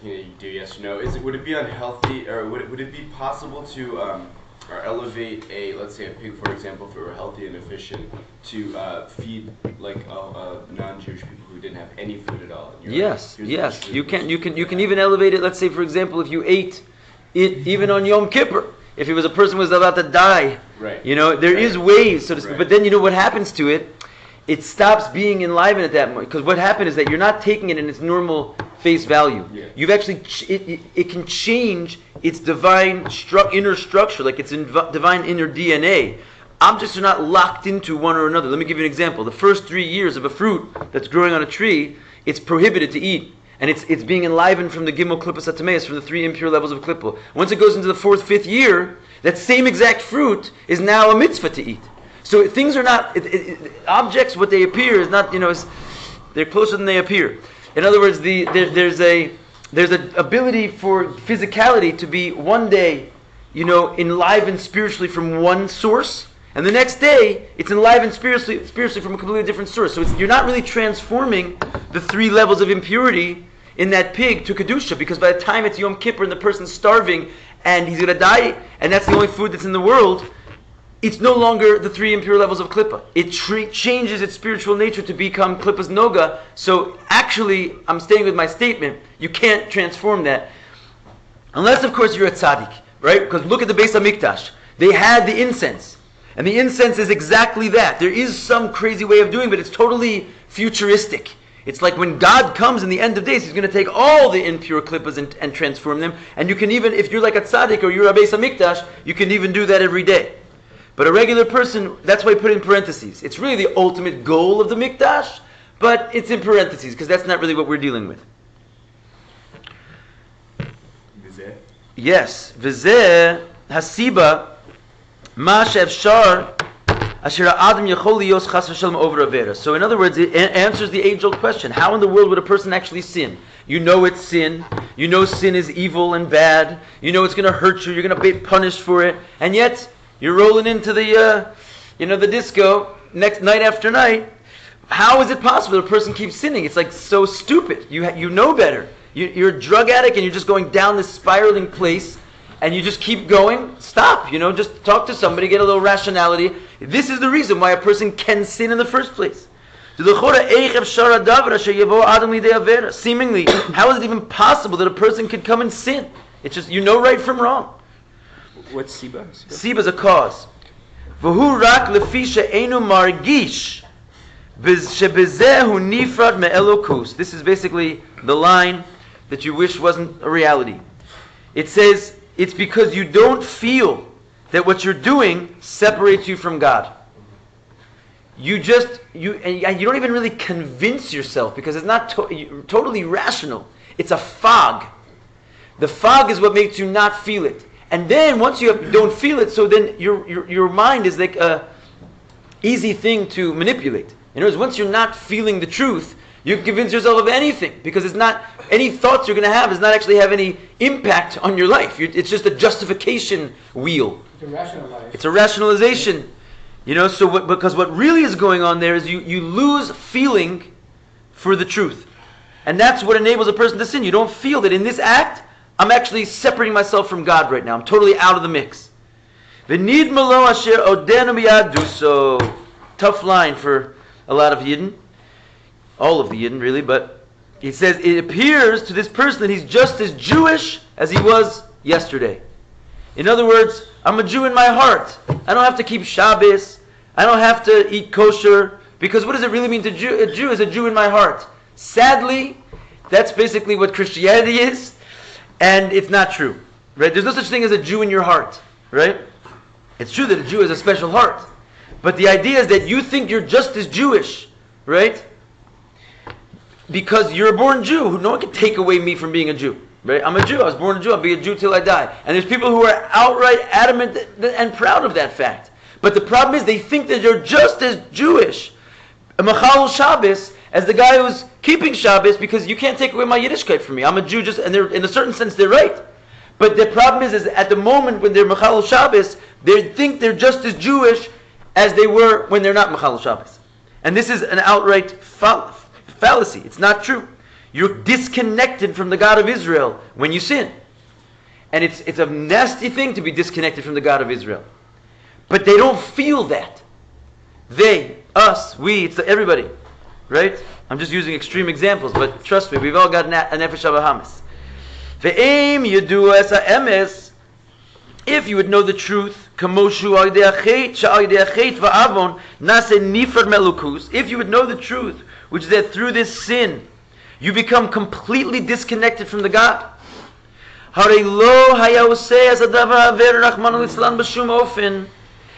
You do yes or no. Would it be unhealthy, or would it be possible to or elevate let's say a pig, for example, if it were healthy and efficient, to feed like non-Jewish people who didn't have any food at all? Yes, yes. You can even elevate it. Let's say, for example, if you ate it even on Yom Kippur, if it was a person who was about to die, right? There is ways, so to speak. Right. But then what happens to it? It stops being enlivened at that moment, because what happened is that you're not taking it in its normal face value. Yeah. You've actually it can change its divine inner structure, like its divine inner DNA. Objects are not locked into one or another. Let me give you an example. The first 3 years of a fruit that's growing on a tree, it's prohibited to eat. And it's being enlivened from the Gimel Klippas Atameus, from the 3 impure levels of Klippa. Once it goes into the 4th, 5th year, that same exact fruit is now a mitzvah to eat. So things are not, objects, what they appear is not, they're closer than they appear. In other words, there's an ability for physicality to be one day, enlivened spiritually from one source, and the next day it's enlivened spiritually from a completely different source. So you're not really transforming the 3 levels of impurity in that pig to Kedusha, because by the time it's Yom Kippur and the person's starving and he's going to die, and that's the only food that's in the world, it's no longer the 3 impure levels of Klippa. It changes its spiritual nature to become Klippa's Noga. So actually, I'm staying with my statement, you can't transform that. Unless, of course, you're a tzaddik, right? Because look at the Beis HaMikdash. They had the incense. And the incense is exactly that. There is some crazy way of doing it, but it's totally futuristic. It's like when God comes in the end of days, He's going to take all the impure klippas and transform them. And you can even, if you're like a tzaddik or you're a Beis HaMikdash, you can even do that every day. But a regular person, that's why I put in parentheses. It's really the ultimate goal of the Mikdash, but it's in parentheses, because that's not really what we're dealing with. Vizeh? Yes. Vizeh hasiba ma she'efshar asher ha'adam yachol liyos chas v'shalom over avera. So in other words, it answers the age-old question. How in the world would a person actually sin? You know it's sin. You know sin is evil and bad. You know it's going to hurt you. You're going to be punished for it. And yet, you're rolling into the disco night after night. How is it possible that a person keeps sinning? It's like so stupid. You know better. You're a drug addict and you're just going down this spiraling place, and you just keep going. Stop. Just talk to somebody, get a little rationality. This is the reason why a person can sin in the first place. Seemingly, how is it even possible that a person could come and sin? It's just, right from wrong. What's Siba? Siba is a cause. V'hu rak lefi she'enu margish shebezehu nifrad me'elokus. This is basically the line that you wish wasn't a reality. It says, it's because you don't feel that what you're doing separates you from God. You don't even really convince yourself, because it's not totally rational. It's a fog. The fog is what makes you not feel it. And then once you don't feel it, so then your mind is like a easy thing to manipulate. In other words, once you're not feeling the truth, you can convince yourself of anything, because it's not, any thoughts you're going to have does not actually have any impact on your life. It's just a justification wheel. It's a rationalization. Because what really is going on there is you lose feeling for the truth. And that's what enables a person to sin. You don't feel that in this act, I'm actually separating myself from God right now. I'm totally out of the mix. So tough line for a lot of Yidden. All of the Yidden, really. But he says, it appears to this person that he's just as Jewish as he was yesterday. In other words, I'm a Jew in my heart. I don't have to keep Shabbos. I don't have to eat kosher. Because what does it really mean to a Jew is a Jew in my heart? Sadly, that's basically what Christianity is. And it's not true, right? There's no such thing as a Jew in your heart, right? It's true that a Jew has a special heart. But the idea is that you think you're just as Jewish, right? Because you're a born Jew. No one can take away me from being a Jew, right? I'm a Jew. I was born a Jew. I'll be a Jew till I die. And there's people who are outright adamant and proud of that fact. But the problem is they think that you're just as Jewish, a Machal Shabbos, as the guy who's keeping Shabbos, because you can't take away my Yiddishkeit from me. I'm a Jew, and in a certain sense they're right. But the problem is at the moment when they're Machal Shabbos, they think they're just as Jewish as they were when they're not Machal Shabbos. And this is an outright fallacy. It's not true. You're disconnected from the God of Israel when you sin. And it's a nasty thing to be disconnected from the God of Israel. But they don't feel that. They, us, we, it's everybody. Right? I'm just using extreme examples, but trust me, we've all got a nefesh habahamis. Ve'em yedu es ha'emes, if you would know the truth, kamoshu al-yedei ha'chet, sha'al-yedei ha'chet va'avon, nase nifrad melukus, if you would know the truth, which is that through this sin, you become completely disconnected from the God. Harei lo haya oseh es hadavar haver rachmanu litzlan b'shum ofen.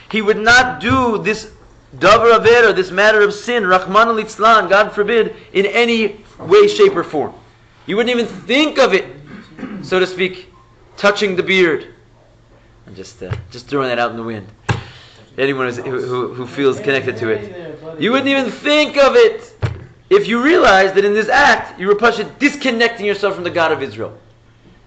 He would not do this davar avera, this matter of sin, rachmanu litzlan, God forbid, in any way, shape, or form. You wouldn't even think of it, so to speak, touching the beard. I'm just throwing that out in the wind. Anyone who feels connected to it, you wouldn't even think of it if you realized that in this act you were disconnecting yourself from the God of Israel.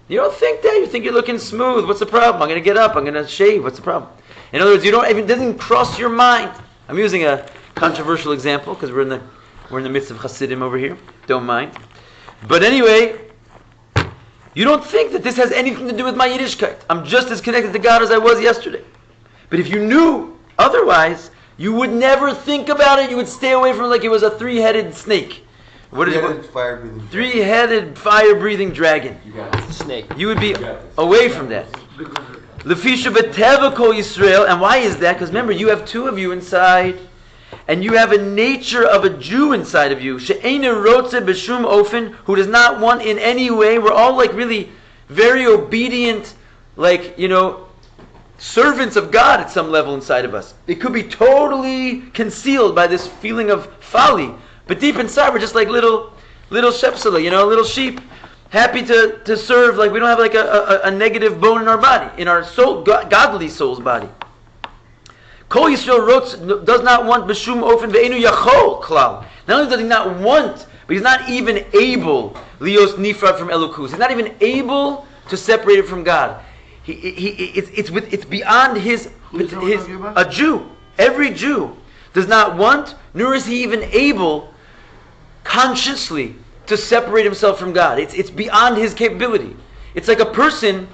You don't think that. You think you're looking smooth. What's the problem? I'm going to get up. I'm going to shave. What's the problem? In other words, it doesn't cross your mind. I'm using a controversial example because we're in the midst of Hasidim over here. Don't mind. But anyway, you don't think that this has anything to do with my Yiddishkeit. I'm just as connected to God as I was yesterday. But if you knew otherwise, you would never think about it. You would stay away from it like it was a three-headed snake. What is it? Three-headed fire-breathing dragon. You got it. Snake. You would be away from that. Lefisha b'teva kol Yisrael. And why is that? Because remember, you have two of you inside. And you have a nature of a Jew inside of you. She'einu rotze b'shum ofen, who does not want in any way. We're all like really very obedient, like, servants of God at some level inside of us. It could be totally concealed by this feeling of folly. But deep inside, we're just like little shepsela, little sheep. Happy to serve, like we don't have like a negative bone in our body, in our soul, godly soul's body. Kol Yisrael does not want b'shum ofen ve'enu yachol klal. Not only does he not want, but he's not even able lios nifrad from elukus. He's not even able to separate it from God. It's beyond his a Jew. Every Jew does not want, nor is he even able consciously to separate himself from God. It's beyond his capability. It's like a person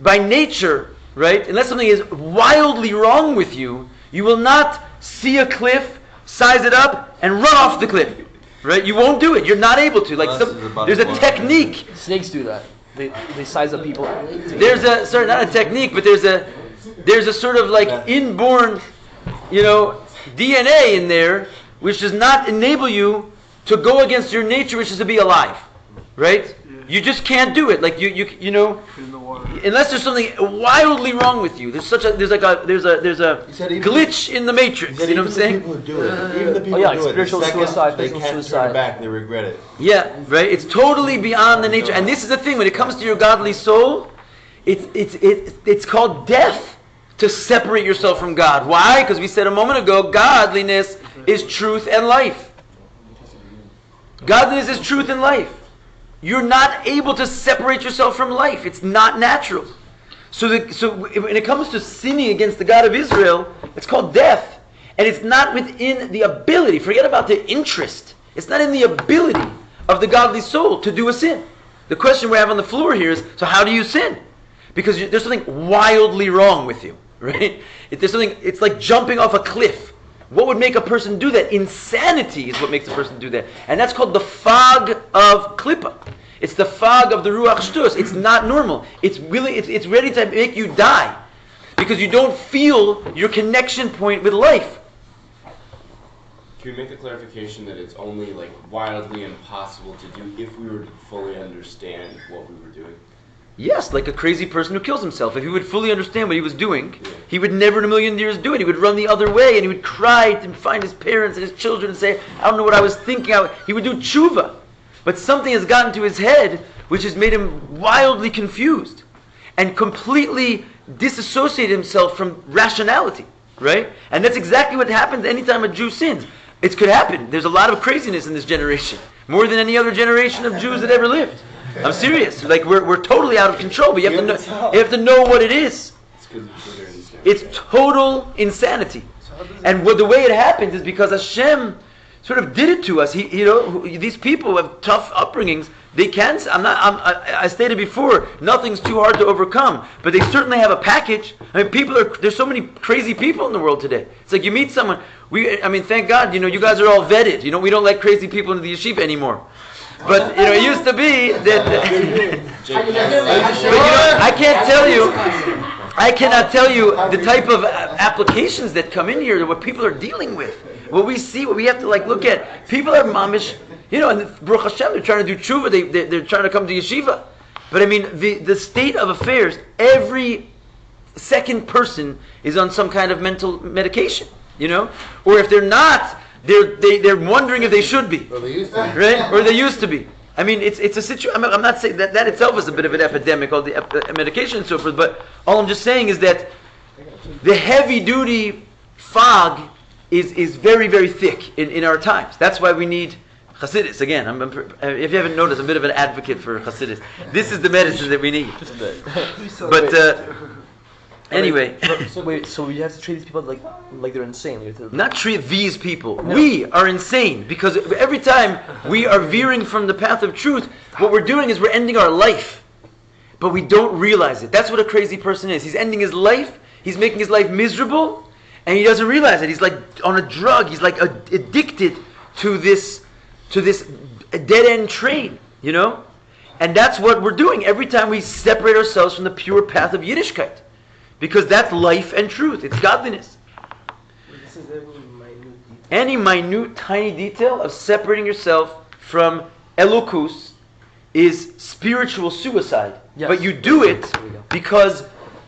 by nature, right? Unless something is wildly wrong with you, you will not see a cliff, size it up, and run off the cliff. Right? You won't do it. You're not able to. Like there's a technique. Snakes do that. They size up people. There's not a technique, but there's a sort of like inborn, DNA in there, which does not enable you to go against your nature, which is to be alive. Right? You just can't do it. Like unless there's something wildly wrong with you. There's a glitch in the matrix. You know what I'm saying? People who do it, even the people who do spiritual it, the second suicide, they physical can't suicide. turn it back, they regret it. Yeah, right. It's totally beyond the nature. And this is the thing. When it comes to your godly soul, it's called death to separate yourself from God. Why? Because we said a moment ago, godliness is truth and life. Godliness is truth and life. You're not able to separate yourself from life. It's not natural. So when it comes to sinning against the God of Israel, it's called death. And it's not within the ability, forget about the interest. It's not in the ability of the godly soul to do a sin. The question we have on the floor here is, so how do you sin? Because there's something wildly wrong with you, right? It's like jumping off a cliff. What would make a person do that? Insanity is what makes a person do that. And that's called the fog of klipa. It's the fog of the ruach shtus. It's not normal. It's ready to make you die. Because you don't feel your connection point with life. Can we make the clarification that it's only like wildly impossible to do if we were to fully understand what we were doing? Yes, like a crazy person who kills himself. If he would fully understand what he was doing, he would never in a million years do it. He would run the other way and he would cry and find his parents and his children and say, I don't know what I was thinking. He would do tshuva. But something has gotten to his head which has made him wildly confused and completely disassociate himself from rationality, right? And that's exactly what happens anytime a Jew sins. It could happen. There's a lot of craziness in this generation, more than any other generation of Jews that ever lived. I'm serious. Like we're totally out of control, but you have to know what it is. It's total insanity. And the way it happens is because Hashem sort of did it to us. These people who have tough upbringings, they can. I stated before, nothing's too hard to overcome, but they certainly have a package. I mean, there's so many crazy people in the world today. It's like you meet someone. Thank God, you guys are all vetted. We don't let crazy people into the yeshiva anymore. But it used to be that. But I cannot tell you the type of applications that come in here, what people are dealing with. What we see, what we have to look at. People are mamish, and Baruch Hashem, they're trying to do tshuva, they're trying to come to yeshiva. But the state of affairs, every second person is on some kind of mental medication, or if they're not, they're wondering if they should be, or they used to be, right? Or they used to be. It's a situation. I'm not saying that itself is a bit of an epidemic, all the medication and so forth. But all I'm just saying is that the heavy-duty fog is very, very thick in our times. That's why we need Chassidus. Again, if you haven't noticed, I'm a bit of an advocate for Chassidus. This is the medicine that we need. But anyway. So we have to treat these people like they're insane. Not treat these people. No. We are insane because every time we are veering from the path of truth, what we're doing is we're ending our life. But we don't realize it. That's what a crazy person is. He's ending his life. He's making his life miserable. And he doesn't realize it. He's like on a drug. He's like addicted to this dead-end train, And that's what we're doing every time we separate ourselves from the pure path of Yiddishkeit. Because that's life and truth. It's godliness. This is any minute, tiny detail of separating yourself from Elokus is spiritual suicide. Yes. But you do it because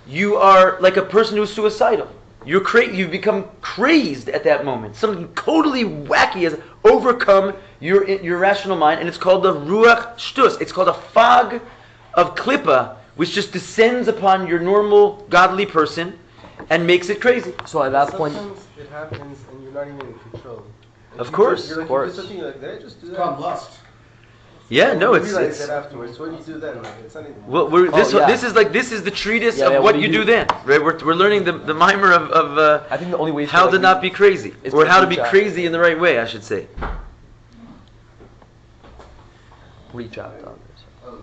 you are like a person who's suicidal. You've become crazed at that moment. Something totally wacky has overcome your rational mind, and it's called the ruach shtus. It's called a fog of klipa, which just descends upon your normal, godly person and makes it crazy. So at that point, it happens and you're not even in control. Of course. You're like, you do something like that, just do that. It's called lust. Yeah, no, it's that afterwards. What do you do then? It's not even. Well, this is the treatise of what you do then, right? We're learning the mimer of I think the only way how to not be crazy, or how to be crazy in the right way, I should say. Reach out to others.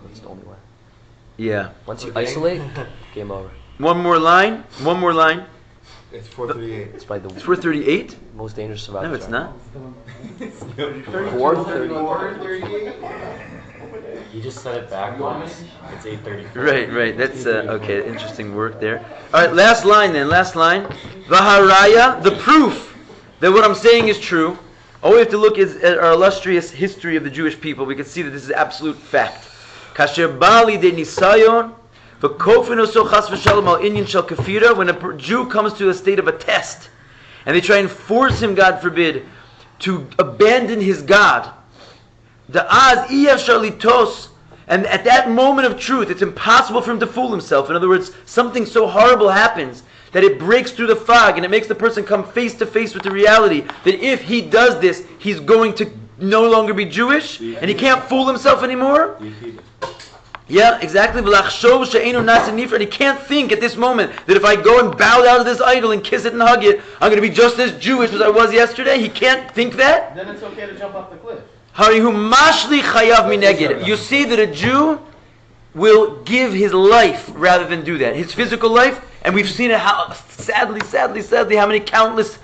That's the only way. Yeah. Once you isolate, game over. One more line. It's 438. It's by the 438. Most dangerous survivors. No, it's not. 438. You just said it backwards. It's 8:34. Right. That's okay. Interesting work there. All right, last line. Vaharaya, the proof that what I'm saying is true. All we have to look is at our illustrious history of the Jewish people. We can see that this is absolute fact. Kasher bali de nisayon. When a Jew comes to a state of a test, and they try and force him, God forbid, to abandon his God, and at that moment of truth, it's impossible for him to fool himself. In other words, something so horrible happens that it breaks through the fog, and it makes the person come face to face with the reality that if he does this, he's going to no longer be Jewish, and he can't fool himself anymore. Yeah, exactly. And he can't think at this moment that if I go and bow down to this idol and kiss it and hug it, I'm going to be just as Jewish as I was yesterday. He can't think that. Then it's okay to jump off the cliff. You see that a Jew will give his life rather than do that. His physical life, and we've seen it how sadly, how many countless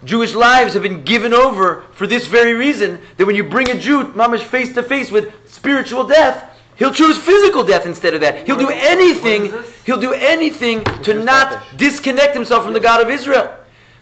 Jewish lives have been given over for this very reason, that when you bring a Jew mamash face to face with spiritual death, he'll choose physical death instead of that. He'll do anything to not disconnect himself from the God of Israel.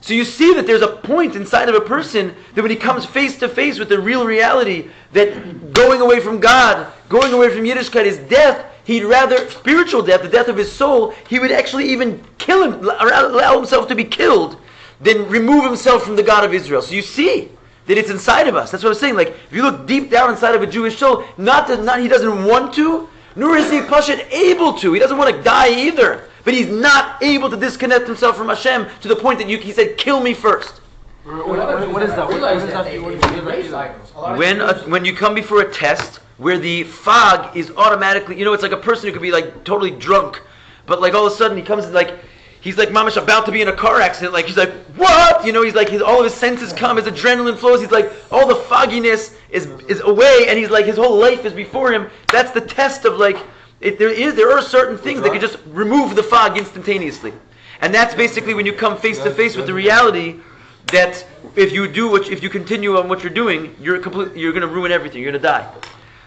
So you see that there's a point inside of a person that when he comes face to face with the real reality that going away from God, going away from Yiddishkeit is death, he'd rather, spiritual death, the death of his soul, he would actually even kill him, allow himself to be killed, than remove himself from the God of Israel. So you see that it's inside of us. That's what I'm saying. Like, if you look deep down inside of a Jewish soul, he doesn't want to, nor is he Pashat able to. He doesn't want to die either. But he's not able to disconnect himself from Hashem to the point that he said, kill me first. What is that? When you come before a test where the fog is automatically, it's like a person who could be like totally drunk, but like all of a sudden he comes like, he's like mamash about to be in a car accident. Like he's like, what? You know, he's like all of his senses come, his adrenaline flows. He's like all the fogginess is away, and he's like his whole life is before him. That's the test of like there are certain things that can just remove the fog instantaneously, and that's basically when you come face to face with the reality that if you continue on what you're doing, you're going to ruin everything. You're going to die.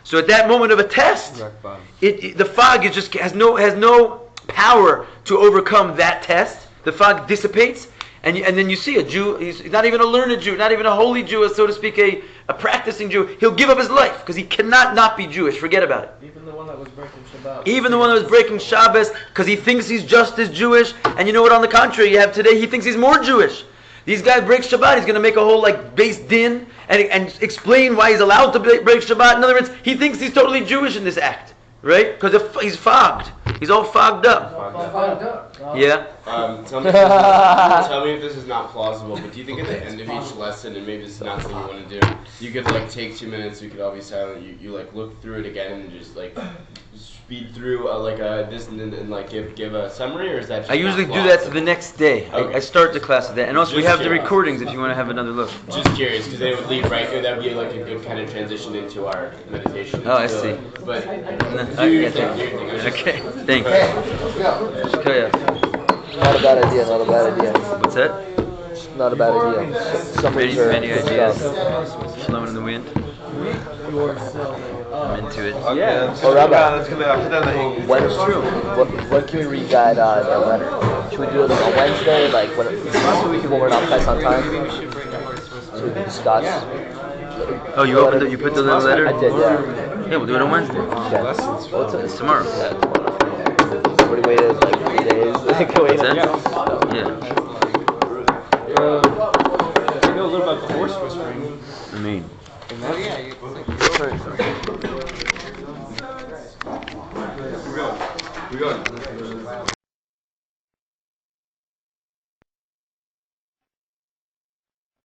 So at that moment of a test, the fog has no power to overcome that test. The fog dissipates, and then you see a Jew. He's not even a learned Jew, not even a holy Jew, so to speak, a practicing Jew. He'll give up his life because he cannot not be Jewish. Forget about it. Even the one that was breaking Shabbat. Even the one that was breaking Shabbos because he thinks he's just as Jewish. And you know what? On the contrary, you have today, he thinks he's more Jewish. These guys break Shabbat. He's going to make a whole base din and explain why he's allowed to break Shabbat. In other words, he thinks he's totally Jewish in this act, right? Because he's fogged. He's all fogged up. Yeah. Tell me if this is not plausible. But do you think at the end of each lesson, and maybe this is not something you want to do, you could take 2 minutes. You could all be silent. You look through it again and just speed through this and give a summary, or is that? Just I usually do that the next day. Okay. I start the class with that, and also Just we have the curious. recordings if you want to have another look. Just curious, because it would lead right. That would be a good kind of transition into our meditation. Oh, I see. But I do your get thing. you. Do your thing. I was just- Okay, thanks. Okay, yeah. Not a bad idea. Not a bad idea. What's that? Not a bad idea. Some Many, things are many ideas. stuff. Flowing in the wind. I'm into it. Yeah. Oh, Rabbi. Let's go after that. When can we read that letter? Should we do it on Wednesday, when people were not pressed on time? So we can discuss. Oh, you put the little letter? I did, yeah. Yeah, we'll do it on Wednesday. Okay. It's tomorrow. Yeah, tomorrow. Everybody waited 3 days. What's that? Yeah. I know a little about the horse whispering. I mean. Oh yeah, We're going.